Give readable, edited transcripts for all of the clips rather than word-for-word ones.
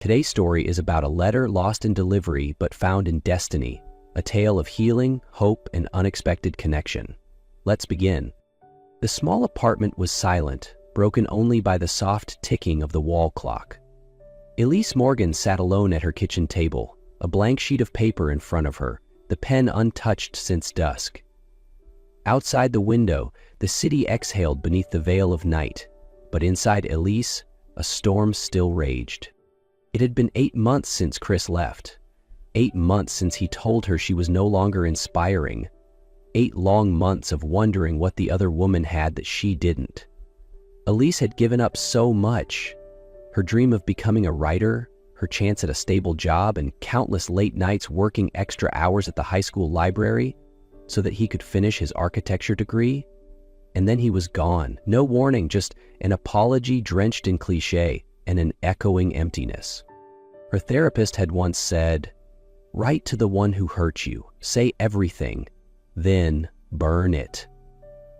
Today's story is about a letter lost in delivery but found in destiny, a tale of healing, hope, and unexpected connection. Let's begin. The small apartment was silent, broken only by the soft ticking of the wall clock. Elise Morgan sat alone at her kitchen table, a blank sheet of paper in front of her, the pen untouched since dusk. Outside the window, the city exhaled beneath the veil of night, but inside Elise, a storm still raged. It had been 8 months since Chris left. 8 months since he told her she was no longer inspiring. 8 long months of wondering what the other woman had that she didn't. Elise had given up so much. Her dream of becoming a writer, her chance at a stable job, and countless late nights working extra hours at the high school library so that he could finish his architecture degree. And then he was gone. No warning, just an apology drenched in cliché and an echoing emptiness. Her therapist had once said, "Write to the one who hurt you, say everything, then burn it."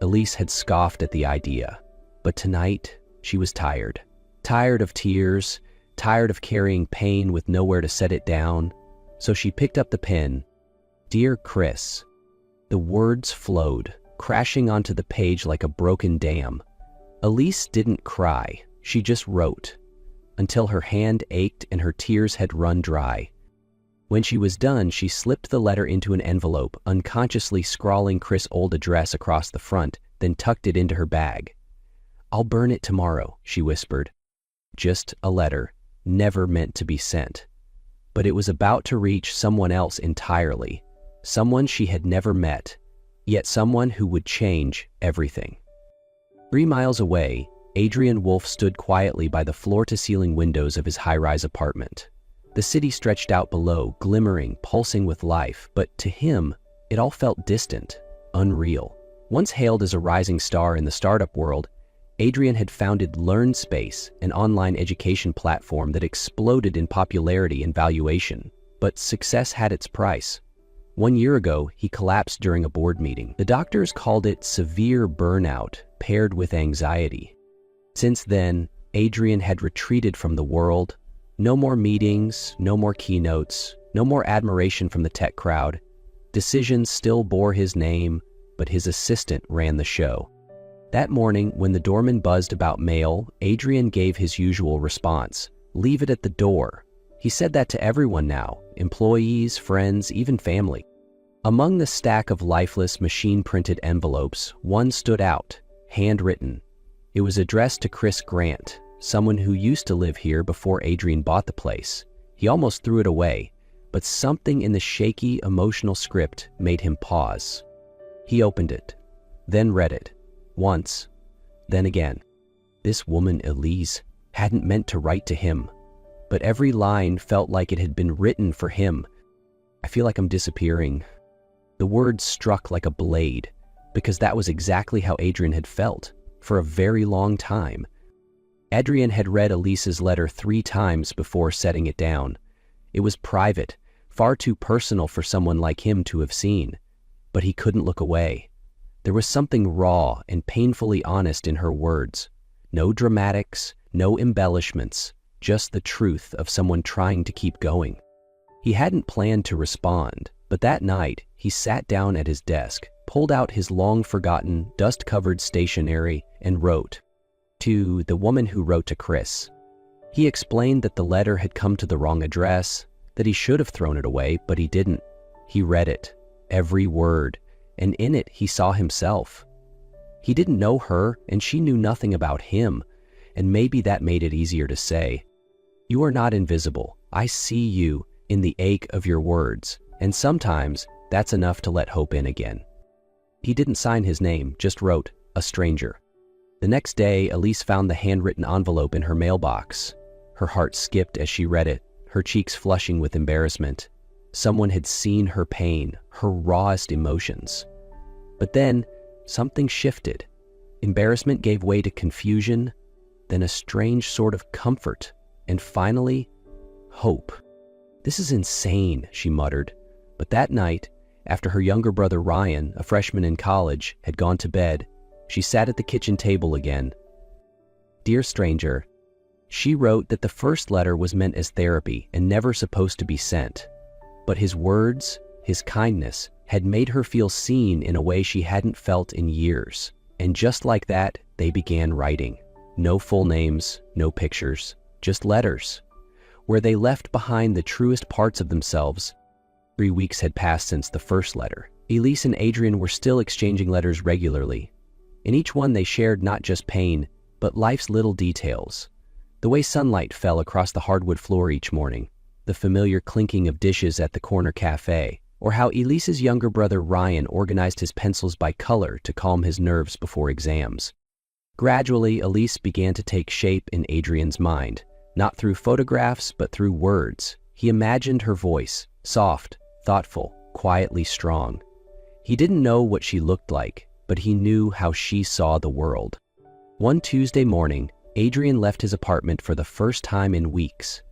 Elise had scoffed at the idea, but tonight she was tired. Tired of tears, tired of carrying pain with nowhere to set it down. So she picked up the pen. "Dear Chris." The words flowed, crashing onto the page like a broken dam. Elise didn't cry, she just wrote, until her hand ached and her tears had run dry. When she was done, she slipped the letter into an envelope, unconsciously scrawling Chris' old address across the front, then tucked it into her bag. "I'll burn it tomorrow," she whispered. Just a letter, never meant to be sent. But it was about to reach someone else entirely, someone she had never met, yet someone who would change everything. 3 miles away, Adrian Wolfe stood quietly by the floor-to-ceiling windows of his high-rise apartment. The city stretched out below, glimmering, pulsing with life, but to him, it all felt distant, unreal. Once hailed as a rising star in the startup world, Adrian had founded LearnSpace, an online education platform that exploded in popularity and valuation. But success had its price. 1 year ago, he collapsed during a board meeting. The doctors called it severe burnout paired with anxiety. Since then, Adrian had retreated from the world. No more meetings, no more keynotes, no more admiration from the tech crowd. Decisions still bore his name, but his assistant ran the show. That morning, when the doorman buzzed about mail, Adrian gave his usual response: "Leave it at the door." He said that to everyone now, employees, friends, even family. Among the stack of lifeless, machine-printed envelopes, one stood out, handwritten. It was addressed to Chris Grant, someone who used to live here before Adrian bought the place. He almost threw it away, but something in the shaky, emotional script made him pause. He opened it, then read it. Once, then again. This woman, Elise, hadn't meant to write to him, but every line felt like it had been written for him. "I feel like I'm disappearing." The words struck like a blade, because that was exactly how Adrian had felt for a very long time. Adrian had read Elise's letter 3 times before setting it down. It was private, far too personal for someone like him to have seen, but he couldn't look away. There was something raw and painfully honest in her words. No dramatics, no embellishments, just the truth of someone trying to keep going. He hadn't planned to respond, but that night he sat down at his desk, pulled out his long-forgotten, dust-covered stationery, and wrote, "To the woman who wrote to Chris." He explained that the letter had come to the wrong address, that he should have thrown it away, but he didn't. He read it, every word, and in it he saw himself. He didn't know her, and she knew nothing about him, and maybe that made it easier to say. "You are not invisible. I see you in the ache of your words, and sometimes that's enough to let hope in again." He didn't sign his name, just wrote, "A stranger." The next day, Elise found the handwritten envelope in her mailbox. Her heart skipped as she read it, her cheeks flushing with embarrassment. Someone had seen her pain, her rawest emotions. But then, something shifted. Embarrassment gave way to confusion, then a strange sort of comfort, and finally, hope. "This is insane," she muttered. But that night, after her younger brother Ryan, a freshman in college, had gone to bed, she sat at the kitchen table again. "Dear stranger, She wrote that the first letter was meant as therapy and never supposed to be sent. But his words, his kindness, had made her feel seen in a way she hadn't felt in years. And just like that, they began writing. No full names, no pictures, just letters, where they left behind the truest parts of themselves. 3 weeks had passed since the first letter. Elise and Adrian were still exchanging letters regularly. In each one they shared not just pain, but life's little details. The way sunlight fell across the hardwood floor each morning, the familiar clinking of dishes at the corner cafe, or how Elise's younger brother Ryan organized his pencils by color to calm his nerves before exams. Gradually, Elise began to take shape in Adrian's mind, not through photographs but through words. He imagined her voice, soft, thoughtful, quietly strong. He didn't know what she looked like, but he knew how she saw the world. One Tuesday morning, Adrian left his apartment for the first time in weeks.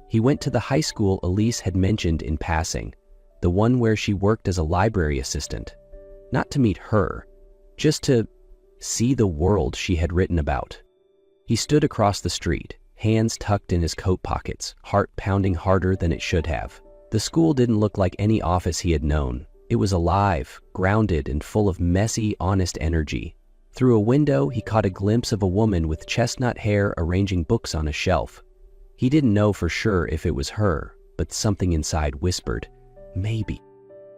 He went to the high school Elise had mentioned in passing, the one where she worked as a library assistant. Not to meet her, just to see the world she had written about. He stood across the street, hands tucked in his coat pockets, heart pounding harder than it should have. The school didn't look like any office he had known. It was alive, grounded, and full of messy, honest energy. Through a window, he caught a glimpse of a woman with chestnut hair arranging books on a shelf. He didn't know for sure if it was her, but something inside whispered, maybe.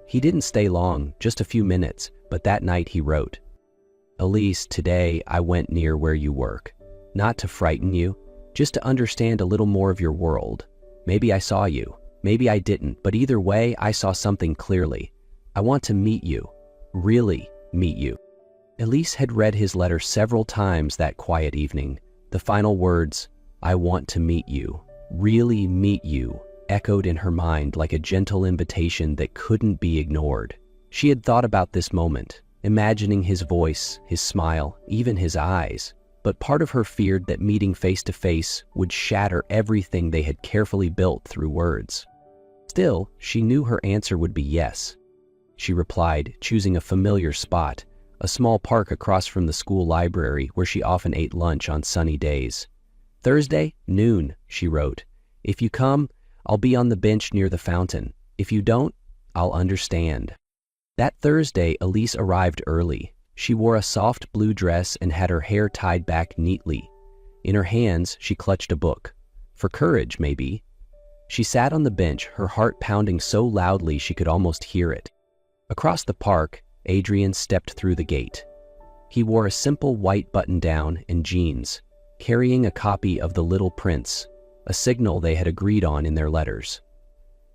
He didn't stay long, just a few minutes, but that night he wrote, Elise, today I went near where you work. Not to frighten you, just to understand a little more of your world. Maybe I saw you, maybe I didn't, but either way, I saw something clearly. I want to meet you, really meet you. Elise had read his letter several times that quiet evening. The final words, I want to meet you, really meet you, echoed in her mind like a gentle invitation that couldn't be ignored. She had thought about this moment, imagining his voice, his smile, even his eyes, but part of her feared that meeting face to face would shatter everything they had carefully built through words. Still, she knew her answer would be yes. She replied, choosing a familiar spot, a small park across from the school library where she often ate lunch on sunny days. Thursday, noon, she wrote. If you come, I'll be on the bench near the fountain. If you don't, I'll understand. That Thursday, Elise arrived early. She wore a soft blue dress and had her hair tied back neatly. In her hands, she clutched a book. For courage, maybe. She sat on the bench, her heart pounding so loudly she could almost hear it. Across the park, Adrian stepped through the gate. He wore a simple white button-down and jeans, carrying a copy of The Little Prince, a signal they had agreed on in their letters.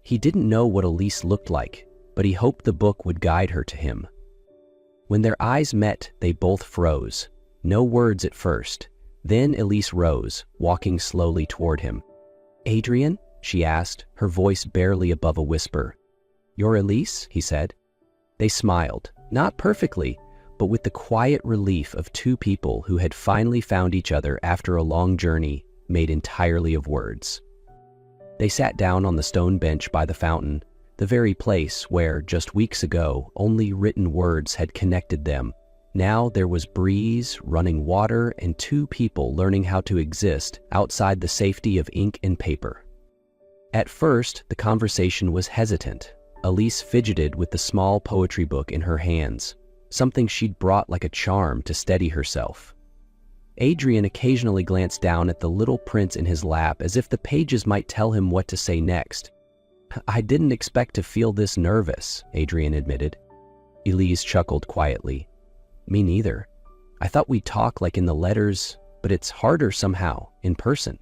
He didn't know what Elise looked like, but he hoped the book would guide her to him. When their eyes met, they both froze. No words at first. Then Elise rose, walking slowly toward him. Adrian? She asked, her voice barely above a whisper. You're Elise? He said. They smiled, not perfectly, but with the quiet relief of two people who had finally found each other after a long journey made entirely of words. They sat down on the stone bench by the fountain, the very place where, just weeks ago, only written words had connected them. Now there was breeze, running water, and two people learning how to exist outside the safety of ink and paper. At first, the conversation was hesitant. Elise fidgeted with the small poetry book in her hands, something she'd brought like a charm to steady herself. Adrian occasionally glanced down at the Little Prince in his lap as if the pages might tell him what to say next. I didn't expect to feel this nervous, Adrian admitted. Elise chuckled quietly. Me neither. I thought we'd talk like in the letters, but it's harder somehow, in person.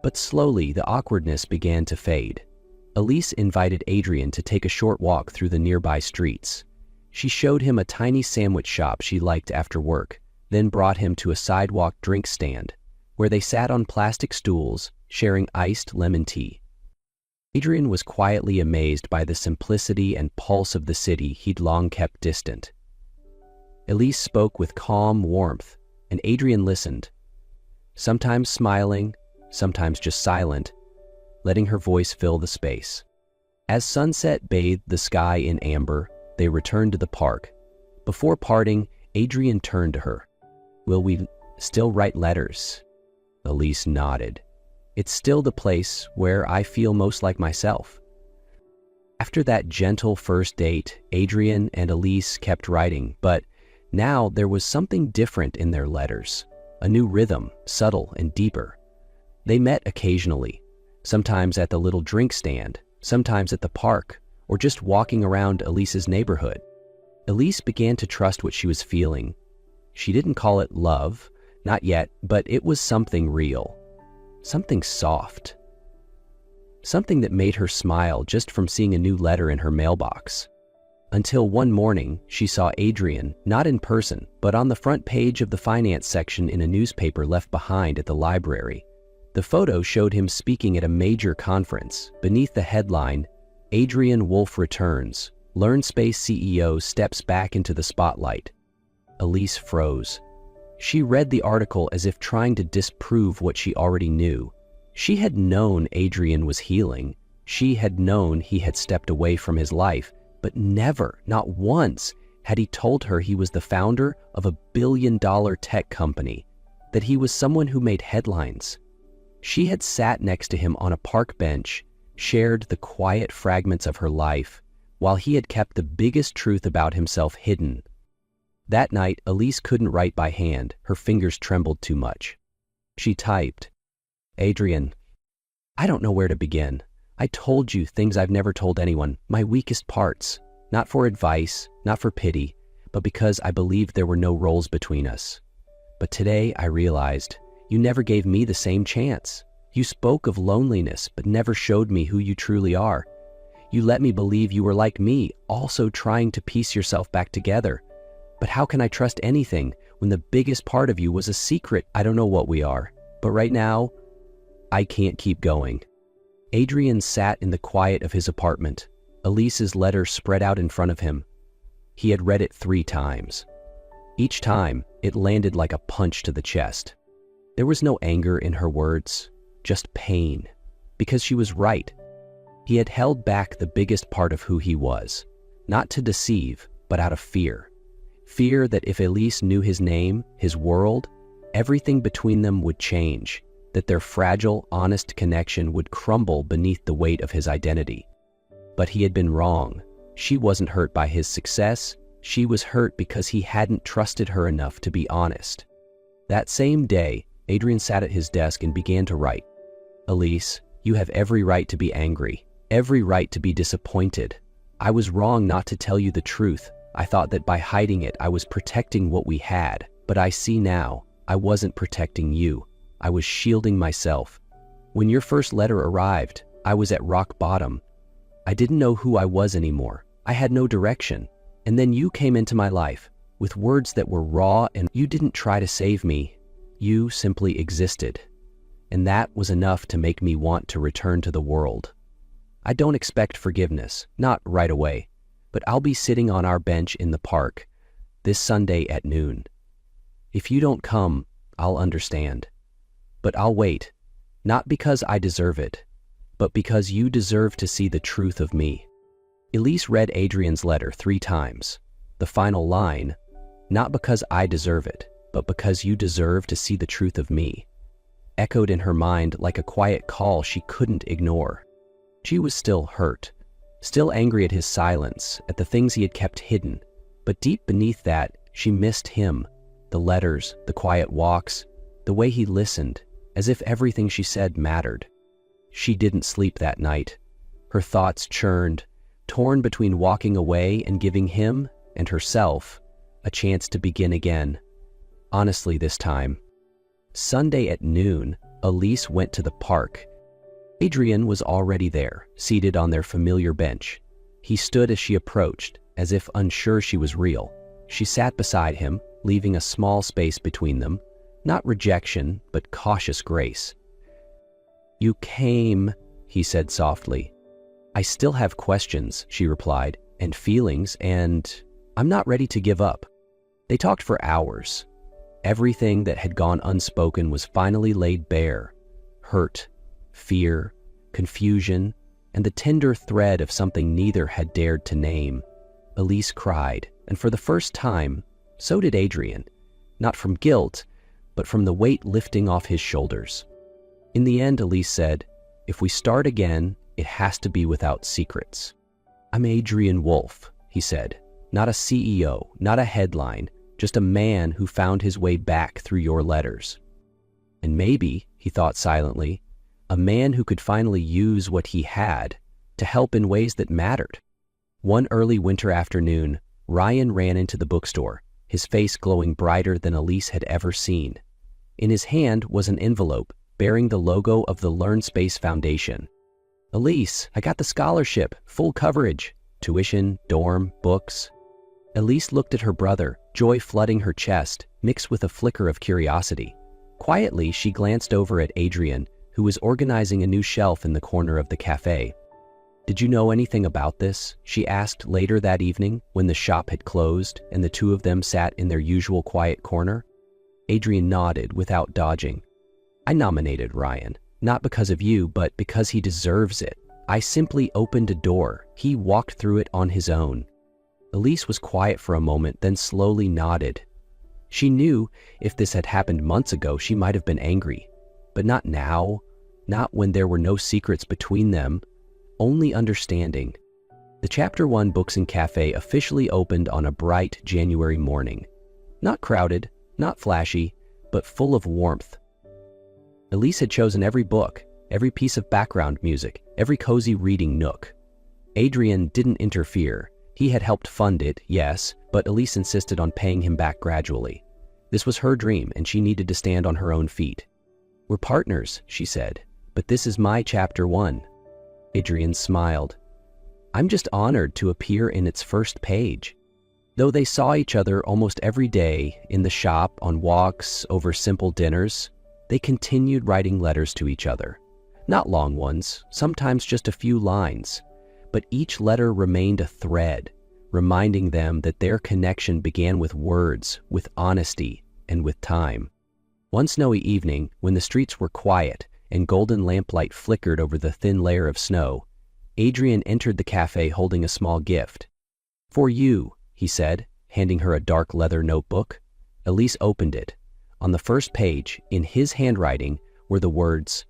But slowly the awkwardness began to fade. Elise invited Adrian to take a short walk through the nearby streets. She showed him a tiny sandwich shop she liked after work, then brought him to a sidewalk drink stand, where they sat on plastic stools, sharing iced lemon tea. Adrian was quietly amazed by the simplicity and pulse of the city he'd long kept distant. Elise spoke with calm warmth, and Adrian listened, sometimes smiling, sometimes just silent, letting her voice fill the space. As sunset bathed the sky in amber, they returned to the park. Before parting, Adrian turned to her. Will we still write letters? Elise nodded. It's still the place where I feel most like myself." After that gentle first date, Adrian and Elise kept writing, but now there was something different in their letters, a new rhythm, subtle and deeper. They met occasionally, sometimes at the little drink stand, sometimes at the park, or just walking around Elise's neighborhood. Elise began to trust what she was feeling. She didn't call it love, not yet, but it was something real, something soft, something that made her smile just from seeing a new letter in her mailbox. Until one morning, she saw Adrian, not in person, but on the front page of the finance section in a newspaper left behind at the library. The photo showed him speaking at a major conference. Beneath the headline, "Adrian Wolf Returns, LearnSpace CEO Steps Back into the Spotlight." Elise froze. She read the article as if trying to disprove what she already knew. She had known Adrian was healing. She had known he had stepped away from his life, but never, not once, had he told her he was the founder of a billion-dollar tech company, that he was someone who made headlines. She had sat next to him on a park bench, shared the quiet fragments of her life, while he had kept the biggest truth about himself hidden. That night, Elise couldn't write by hand. Her fingers trembled too much. She typed, "Adrian, I don't know where to begin. I told you things I've never told anyone, my weakest parts, not for advice, not for pity, but because I believed there were no roles between us. But today I realized you never gave me the same chance. You spoke of loneliness, but never showed me who you truly are. You let me believe you were like me, also trying to piece yourself back together. But how can I trust anything when the biggest part of you was a secret? I don't know what we are, but right now, I can't keep going." Adrian sat in the quiet of his apartment. Elise's letter spread out in front of him. He had read it 3 times. Each time, it landed like a punch to the chest. There was no anger in her words, just pain, because she was right. He had held back the biggest part of who he was, not to deceive, but out of fear. Fear that if Elise knew his name, his world, everything between them would change, that their fragile, honest connection would crumble beneath the weight of his identity. But he had been wrong. She wasn't hurt by his success. She was hurt because he hadn't trusted her enough to be honest. That same day, Adrian sat at his desk and began to write. "Elise, you have every right to be angry, every right to be disappointed. I was wrong not to tell you the truth. I thought that by hiding it, I was protecting what we had. But I see now, I wasn't protecting you. I was shielding myself. When your first letter arrived, I was at rock bottom. I didn't know who I was anymore. I had no direction. And then you came into my life with words that were raw, and you didn't try to save me. You simply existed. And that was enough to make me want to return to the world. I don't expect forgiveness, not right away, but I'll be sitting on our bench in the park this Sunday at noon. If you don't come, I'll understand. But I'll wait, not because I deserve it, but because you deserve to see the truth of me." Elise read Adrian's letter 3 times. The final line, "Not because I deserve it, but because you deserve to see the truth of me," echoed in her mind like a quiet call she couldn't ignore. She was still hurt, still angry at his silence, at the things he had kept hidden, but deep beneath that, she missed him, the letters, the quiet walks, the way he listened, as if everything she said mattered. She didn't sleep that night. Her thoughts churned, torn between walking away and giving him and herself a chance to begin again. Honestly this time. Sunday at noon, Elise went to the park. Adrian was already there, seated on their familiar bench. He stood as she approached, as if unsure she was real. She sat beside him, leaving a small space between them. Not rejection, but cautious grace. "You came," he said softly. "I still have questions," she replied, "and feelings, and I'm not ready to give up." They talked for hours. Everything that had gone unspoken was finally laid bare. Hurt, fear, confusion, and the tender thread of something neither had dared to name. Elise cried, and for the first time, so did Adrian. Not from guilt, but from the weight lifting off his shoulders. In the end, Elise said, "If we start again, it has to be without secrets." "I'm Adrian Wolfe," he said. "Not a CEO, not a headline, just a man who found his way back through your letters." And maybe, he thought silently, a man who could finally use what he had to help in ways that mattered. One early winter afternoon, Ryan ran into the bookstore, his face glowing brighter than Elise had ever seen. In his hand was an envelope bearing the logo of the LearnSpace Foundation. "Elise, I got the scholarship, full coverage, tuition, dorm, books." Elise looked at her brother, joy flooding her chest, mixed with a flicker of curiosity. Quietly, she glanced over at Adrian, who was organizing a new shelf in the corner of the cafe. "Did you know anything about this?" she asked later that evening when the shop had closed and the two of them sat in their usual quiet corner. Adrian nodded without dodging. "I nominated Ryan, not because of you, but because he deserves it. I simply opened a door. He walked through it on his own." Elise was quiet for a moment, then slowly nodded. She knew if this had happened months ago, she might have been angry. But not now, not when there were no secrets between them, only understanding. The Chapter 1 Books and Cafe officially opened on a bright January morning. Not crowded, not flashy, but full of warmth. Elise had chosen every book, every piece of background music, every cozy reading nook. Adrian didn't interfere. He had helped fund it, yes, but Elise insisted on paying him back gradually. This was her dream, and she needed to stand on her own feet. "We're partners," she said, "but this is my Chapter 1. Adrian smiled. "I'm just honored to appear in its first page." Though they saw each other almost every day, in the shop, on walks, over simple dinners, they continued writing letters to each other. Not long ones, sometimes just a few lines, but each letter remained a thread, reminding them that their connection began with words, with honesty, and with time. One snowy evening, when the streets were quiet and golden lamplight flickered over the thin layer of snow, Adrian entered the cafe holding a small gift. "For you," he said, handing her a dark leather notebook. Elise opened it. On the first page, in his handwriting, were the words,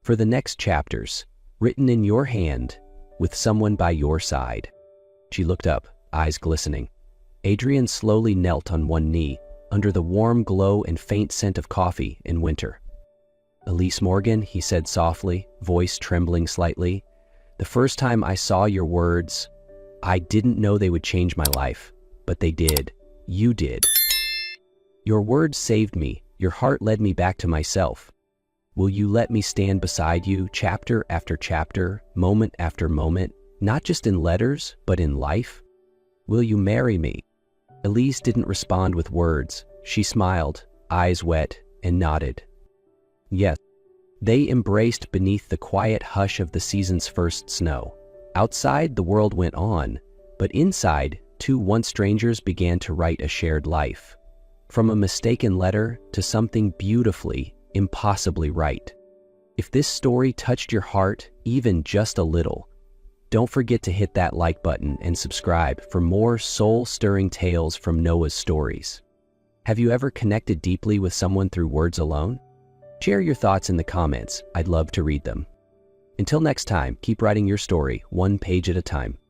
"For the next chapters, written in your hand, with someone by your side." She looked up, eyes glistening. Adrian slowly knelt on one knee, under the warm glow and faint scent of coffee in winter. "Elise Morgan," he said softly, voice trembling slightly, "the first time I saw your words, I didn't know they would change my life, but they did. You did. Your words saved me. Your heart led me back to myself. Will you let me stand beside you, chapter after chapter, moment after moment, not just in letters, but in life? Will you marry me?" Elise didn't respond with words. She smiled, eyes wet, and nodded. Yes. They embraced beneath the quiet hush of the season's first snow. Outside, the world went on, but inside, two once strangers began to write a shared life. From a mistaken letter to something beautifully, impossibly right. If this story touched your heart even just a little, don't forget to hit that like button and subscribe for more soul-stirring tales from Noah's stories. Have you ever connected deeply with someone through words alone? Share your thoughts in the comments. I'd love to read them. Until next time, keep writing your story, one page at a time.